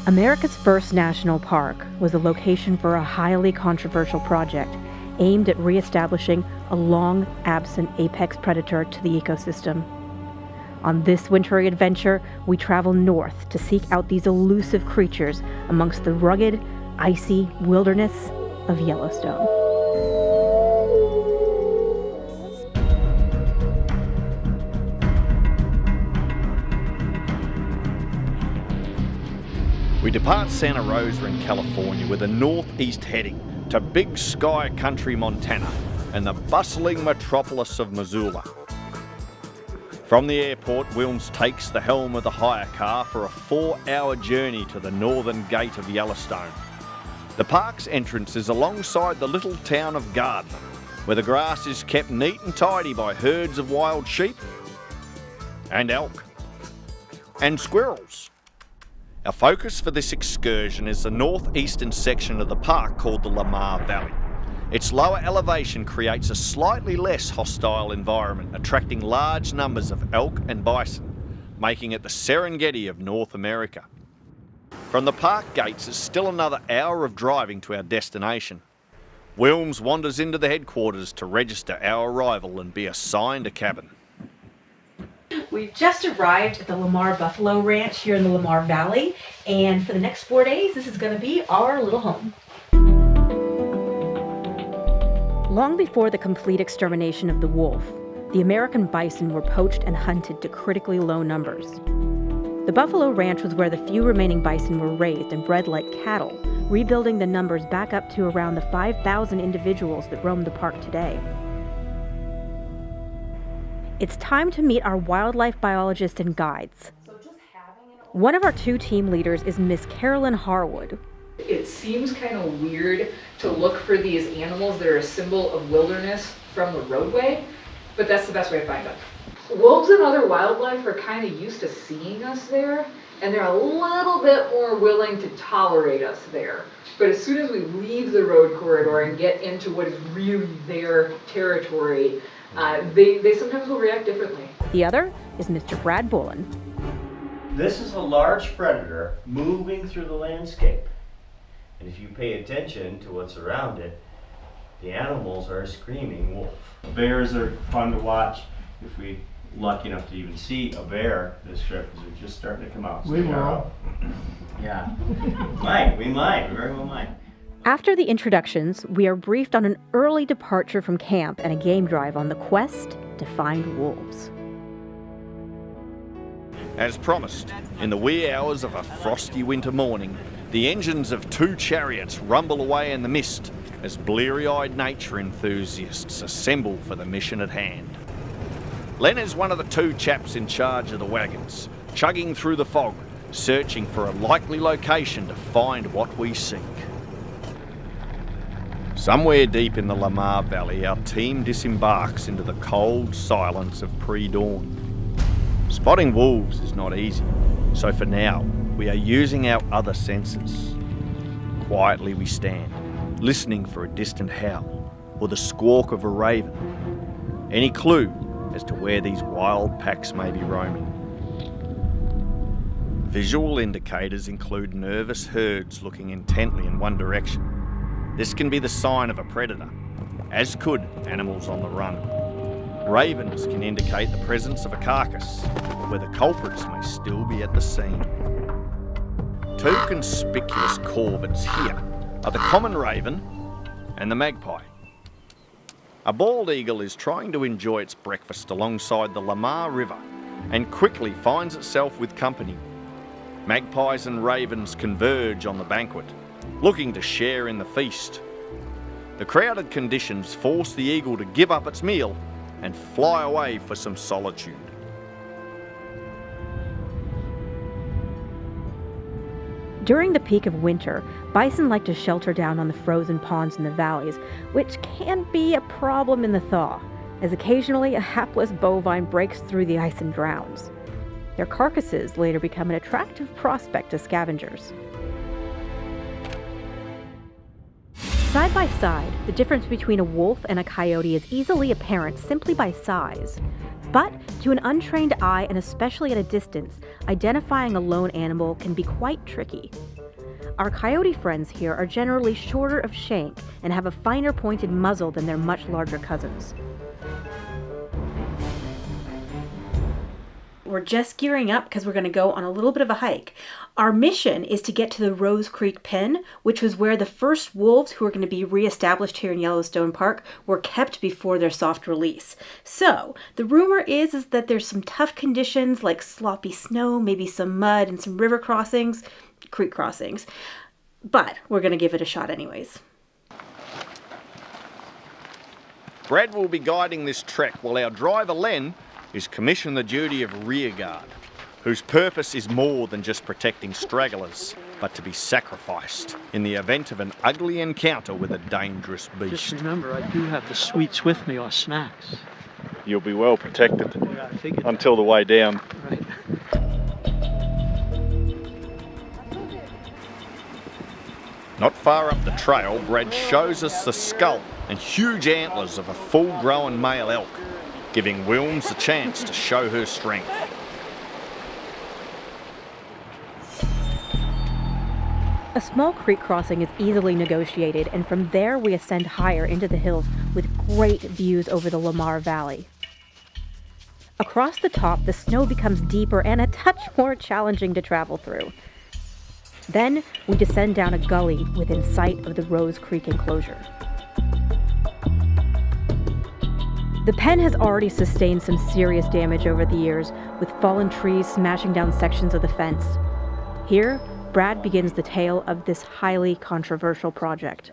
America's first national park was the location for a highly controversial project aimed at reestablishing a long-absent apex predator to the ecosystem. On this wintry adventure, we travel north to seek out these elusive creatures amongst the rugged, icy wilderness of Yellowstone. We depart Santa Rosa in California with a northeast heading to Big Sky Country, Montana, and the bustling metropolis of Missoula. From the airport, Wilms takes the helm of the hire car for a 4-hour journey to the northern gate of Yellowstone. The park's entrance is alongside the little town of Gardner, where the grass is kept neat and tidy by herds of wild sheep and elk and squirrels. Our focus for this excursion is the northeastern section of the park called the Lamar Valley. Its lower elevation creates a slightly less hostile environment, attracting large numbers of elk and bison, making it the Serengeti of North America. From the park gates, it's still another hour of driving to our destination. Wilms wanders into the headquarters to register our arrival and be assigned a cabin. We've just arrived at the Lamar Buffalo Ranch here in the Lamar Valley, and for the next 4 days, this is going to be our little home. Long before the complete extermination of the wolf, the American bison were poached and hunted to critically low numbers. The Buffalo Ranch was where the few remaining bison were raised and bred like cattle, rebuilding the numbers back up to around the 5,000 individuals that roam the park today. It's time to meet our wildlife biologists and guides. One of our 2 team leaders is Miss Carolyn Harwood. It seems kind of weird to look for these animals that are a symbol of wilderness from the roadway, but that's the best way to find them. Wolves and other wildlife are kind of used to seeing us there, and they're a little bit more willing to tolerate us there. But as soon as we leave the road corridor and get into what is really their territory, they sometimes will react differently. The other is Mr. Brad Bullen. This is a large predator moving through the landscape. And if you pay attention to what's around it, the animals are screaming wolf. Bears are fun to watch if we're lucky enough to even see a bear this trip, because they're just starting to come out. So we will. Yeah. We very well might. After the introductions, we are briefed on an early departure from camp and a game drive on the quest to find wolves. As promised, in the wee hours of a frosty winter morning, the engines of 2 chariots rumble away in the mist as bleary-eyed nature enthusiasts assemble for the mission at hand. Len is one of the 2 chaps in charge of the wagons, chugging through the fog, searching for a likely location to find what we seek. Somewhere deep in the Lamar Valley, our team disembarks into the cold silence of pre-dawn. Spotting wolves is not easy, so for now, we are using our other senses. Quietly we stand, listening for a distant howl or the squawk of a raven. Any clue as to where these wild packs may be roaming. Visual indicators include nervous herds looking intently in one direction. This can be the sign of a predator, as could animals on the run. Ravens can indicate the presence of a carcass, where the culprits may still be at the scene. 2 conspicuous corvids here are the common raven and the magpie. A bald eagle is trying to enjoy its breakfast alongside the Lamar River and quickly finds itself with company. Magpies and ravens converge on the banquet, looking to share in the feast. The crowded conditions force the eagle to give up its meal and fly away for some solitude. During the peak of winter, bison like to shelter down on the frozen ponds in the valleys, which can be a problem in the thaw, as occasionally a hapless bovine breaks through the ice and drowns. Their carcasses later become an attractive prospect to scavengers. Side by side, the difference between a wolf and a coyote is easily apparent simply by size. But to an untrained eye, and especially at a distance, identifying a lone animal can be quite tricky. Our coyote friends here are generally shorter of shank and have a finer pointed muzzle than their much larger cousins. We're just gearing up because we're going to go on a little bit of a hike. Our mission is to get to the Rose Creek Pen, which was where the first wolves who are going to be reestablished here in Yellowstone Park were kept before their soft release. So the rumor is that there's some tough conditions like sloppy snow, maybe some mud and some river crossings, creek crossings, but we're going to give it a shot anyways. Brad will be guiding this trek while our driver Len is commissioned the duty of rear guard, whose purpose is more than just protecting stragglers, but to be sacrificed in the event of an ugly encounter with a dangerous beast. Just remember, I do have the sweets with me or snacks. You'll be well protected Yeah, I figured until the way down. Right. Not far up the trail, Brad shows us the skull and huge antlers of a full-grown male elk, giving Wilms a chance to show her strength. A small creek crossing is easily negotiated, and from there we ascend higher into the hills with great views over the Lamar Valley. Across the top, the snow becomes deeper and a touch more challenging to travel through. Then we descend down a gully within sight of the Rose Creek enclosure. The pen has already sustained some serious damage over the years, with fallen trees smashing down sections of the fence. Here, Brad begins the tale of this highly controversial project.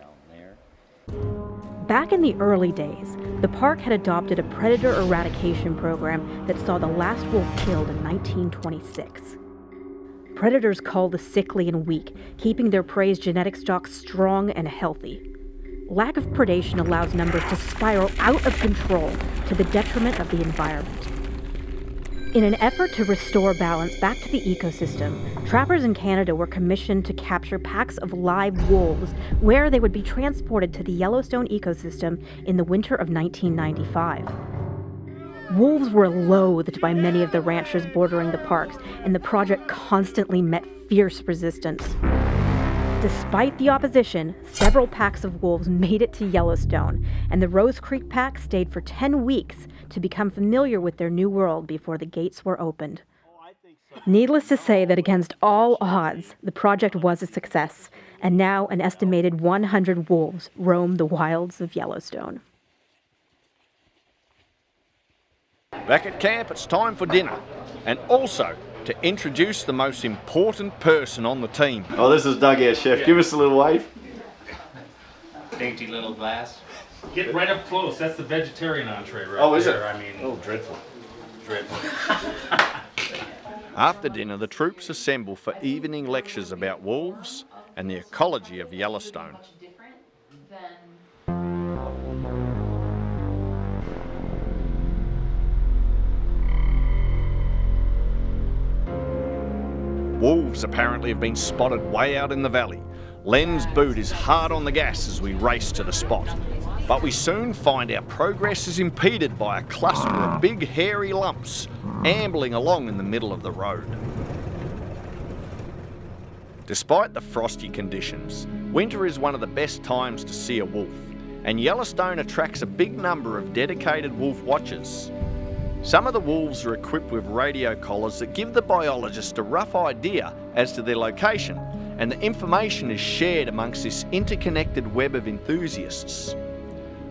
Back in the early days, the park had adopted a predator eradication program that saw the last wolf killed in 1926. Predators cull the sickly and weak, keeping their prey's genetic stock strong and healthy. Lack of predation allows numbers to spiral out of control to the detriment of the environment. In an effort to restore balance back to the ecosystem, trappers in Canada were commissioned to capture packs of live wolves where they would be transported to the Yellowstone ecosystem in the winter of 1995. Wolves were loathed by many of the ranchers bordering the parks, and the project constantly met fierce resistance. Despite the opposition, several packs of wolves made it to Yellowstone, and the Rose Creek pack stayed for 10 weeks to become familiar with their new world before the gates were opened. Needless to say that against all odds, the project was a success, and now an estimated 100 wolves roam the wilds of Yellowstone. Back at camp, it's time for dinner, and also to introduce the most important person on the team. Oh, this is Doug, our chef. Give us a little wave. Dainty little glass. Get right up close. That's the vegetarian entree right Oh, is there. it? I mean, Oh, dreadful. dreadful. After dinner, the troops assemble for evening lectures about wolves and the ecology of Yellowstone. Wolves apparently have been spotted way out in the valley. Len's boot is hard on the gas as we race to the spot. But we soon find our progress is impeded by a cluster of big hairy lumps ambling along in the middle of the road. Despite the frosty conditions, winter is one of the best times to see a wolf, and Yellowstone attracts a big number of dedicated wolf watchers. Some of the wolves are equipped with radio collars that give the biologist a rough idea as to their location, and the information is shared amongst this interconnected web of enthusiasts.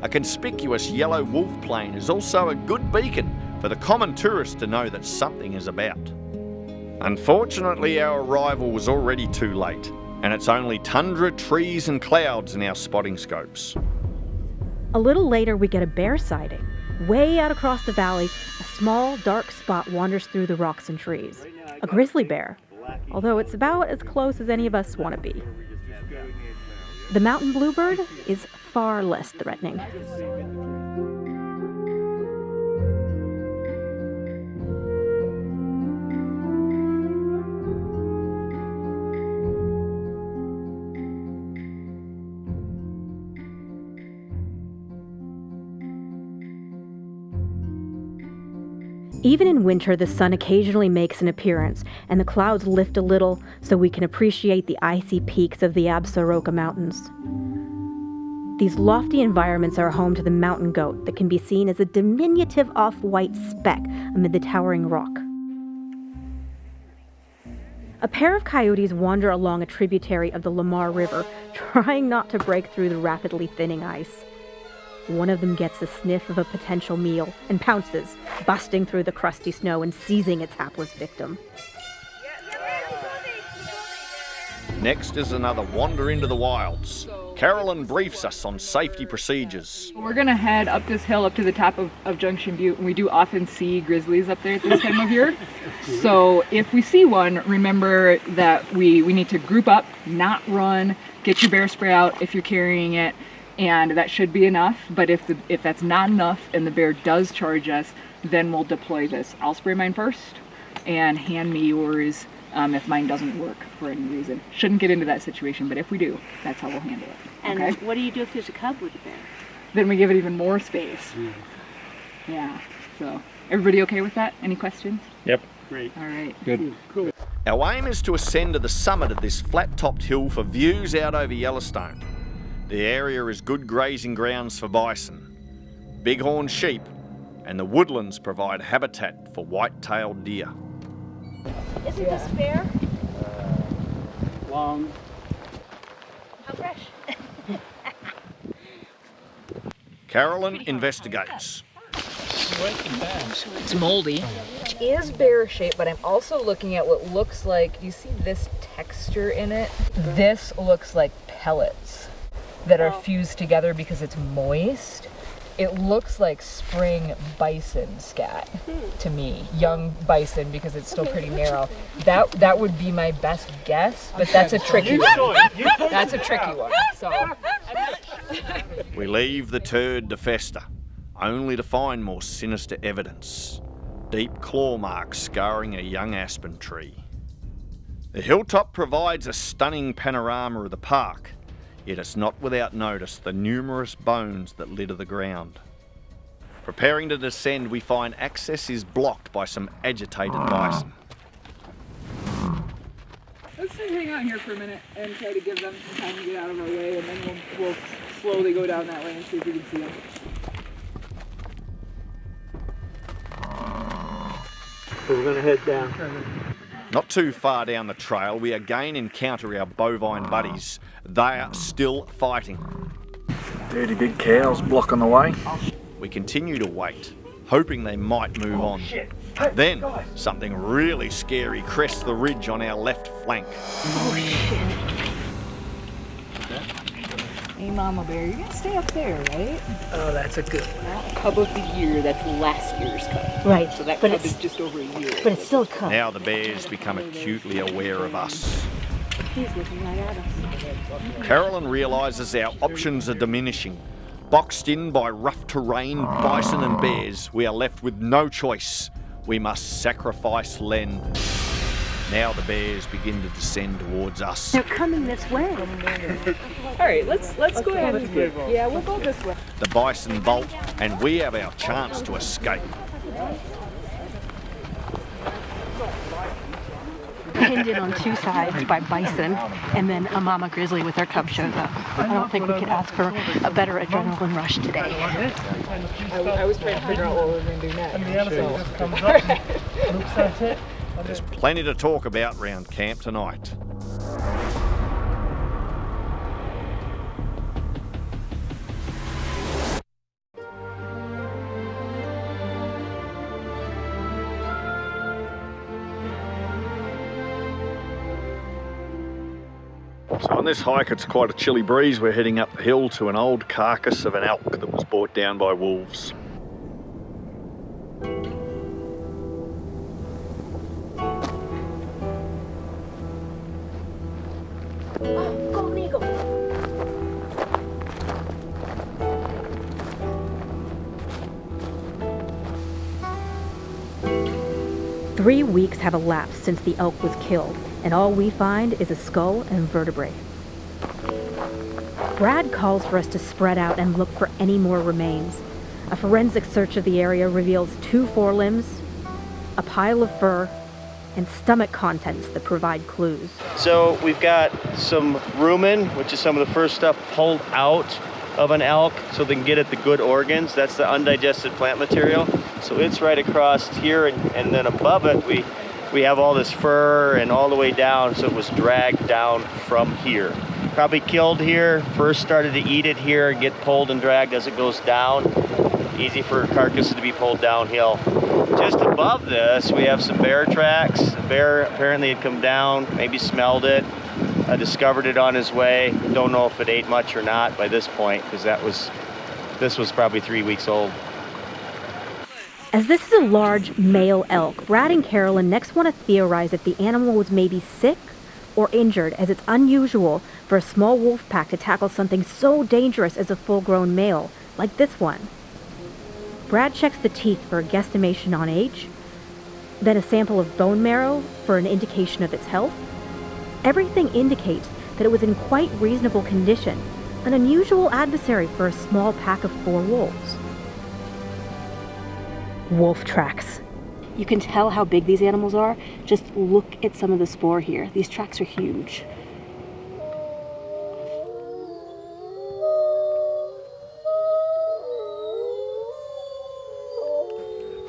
A conspicuous yellow wolf plane is also a good beacon for the common tourist to know that something is about. Unfortunately, our arrival was already too late, and it's only tundra, trees and clouds in our spotting scopes. A little later, we get a bear sighting. Way out across the valley, a small, dark spot wanders through the rocks and trees. A grizzly bear, although it's about as close as any of us want to be. The mountain bluebird is far less threatening. Even in winter, the sun occasionally makes an appearance, and the clouds lift a little so we can appreciate the icy peaks of the Absaroka Mountains. These lofty environments are home to the mountain goat that can be seen as a diminutive off-white speck amid the towering rock. A pair of coyotes wander along a tributary of the Lamar River, trying not to break through the rapidly thinning ice. One of them gets a sniff of a potential meal and pounces, busting through the crusty snow and seizing its hapless victim. Next is another wander into the wilds. Carolyn briefs us on safety procedures. We're gonna head up this hill up to the top of Junction Butte, and we do often see grizzlies up there at this time of year. So if we see one, remember that we need to group up, not run, get your bear spray out if you're carrying it, and that should be enough. But if that's not enough and the bear does charge us, then we'll deploy this. I'll spray mine first, and hand me yours if mine doesn't work for any reason. Shouldn't get into that situation, but if we do, that's how we'll handle it. And okay? what do you do if there's a cub with a bear? Then we give it even more space. Yeah, so everybody okay with that? Any questions? Yep. Great. All right. Good. Cool. Our aim is to ascend to the summit of this flat-topped hill for views out over Yellowstone. The area is good grazing grounds for bison, bighorn sheep, and the woodlands provide habitat for white-tailed deer. Isn't this fair? Long. How fresh? Carolyn investigates. It's moldy. It is bear shaped, but I'm also looking at what looks like, you see this texture in it? This looks like pellets that are fused together because it's moist. It looks like spring bison scat to me, young bison, because it's still pretty narrow. That would be my best guess, but that's a tricky one. That's a tricky one. So We leave the turd to fester, only to find more sinister evidence. Deep claw marks scarring a young aspen tree. The hilltop provides a stunning panorama of the park, yet it's not without notice the numerous bones that litter the ground. Preparing to descend, we find access is blocked by some agitated bison. let's just hang out here for a minute and try to give them some time to get out of our way, and then we'll slowly go down that way and see if we can see them. So we're gonna head down. Not too far down the trail, we again encounter our bovine buddies. They are still fighting. Dirty big cows blocking the way. We continue to wait, hoping they might move on. Then, something really scary crests the ridge on our left flank. Hey Mama Bear, you're gonna stay up there, right? Oh, that's a good one. Not cub of the year, that's last year's cub. Right, So that but cub it's, is just over a year. but it's still a cub. Now the bears become acutely aware of us. He's looking right at us. Carolyn realises our options are diminishing. Boxed in by rough terrain, bison and bears, we are left with no choice. We must sacrifice Len. Now the bears begin to descend towards us. They're coming this way. All right, let's go ahead and yeah, we'll go this way. The bison bolt, and we have our chance to escape. Pinned in on two sides by bison, and then a mama grizzly with her cub shows up. I don't think we could ask for a better adrenaline rush today. I was trying to figure out what we were going to do next. And the elephant just comes up, looks at it. There's plenty to talk about round camp tonight. So on this hike, it's quite a chilly breeze. We're heading up the hill to an old carcass of an elk that was brought down by wolves. Oh, golden eagle. 3 weeks have elapsed since the elk was killed, and all we find is a skull and vertebrae. Brad calls for us to spread out and look for any more remains. A forensic search of the area reveals 2 forelimbs, a pile of fur, and stomach contents that provide clues. So we've got some rumen, which is some of the first stuff pulled out of an elk so they can get at the good organs. That's the undigested plant material. So it's right across here, and then above it we have all this fur and all the way down, so it was dragged down from here. Probably killed here, first started to eat it here, get pulled and dragged as it goes down. Easy for carcasses to be pulled downhill. Just above this, we have some bear tracks. The bear apparently had come down, maybe smelled it, discovered it on his way. Don't know if it ate much or not by this point, because this was probably 3 weeks old. As this is a large male elk, Brad and Carolyn next want to theorize that the animal was maybe sick or injured, as it's unusual for a small wolf pack to tackle something so dangerous as a full-grown male, like this one. Brad checks the teeth for a guesstimation on age, then a sample of bone marrow for an indication of its health. Everything indicates that it was in quite reasonable condition, an unusual adversary for a small pack of 4 wolves. Wolf tracks. You can tell how big these animals are. Just look at some of the spoor here. These tracks are huge.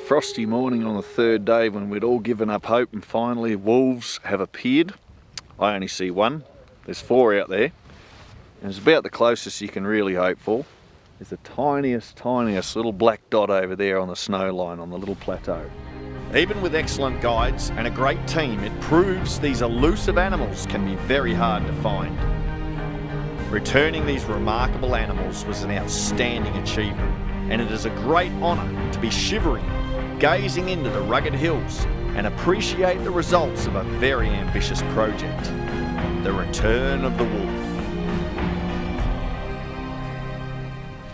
Frosty morning on the 3rd day when we'd all given up hope, and finally wolves have appeared. I only see one. There's 4 out there. And it's about the closest you can really hope for. There's the tiniest little black dot over there on the snow line on the little plateau. Even with excellent guides and a great team, it proves these elusive animals can be very hard to find. Returning these remarkable animals was an outstanding achievement, and it is a great honour to be shivering, gazing into the rugged hills and appreciate the results of a very ambitious project, the return of the wolf.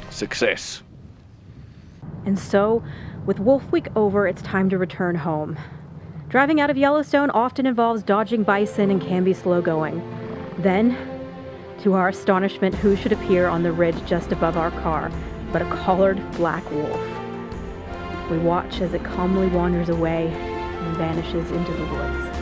Success. And so, with Wolf Week over, it's time to return home. Driving out of Yellowstone often involves dodging bison and can be slow going. Then, to our astonishment, who should appear on the ridge just above our car but a collared black wolf? We watch as it calmly wanders away and vanishes into the woods.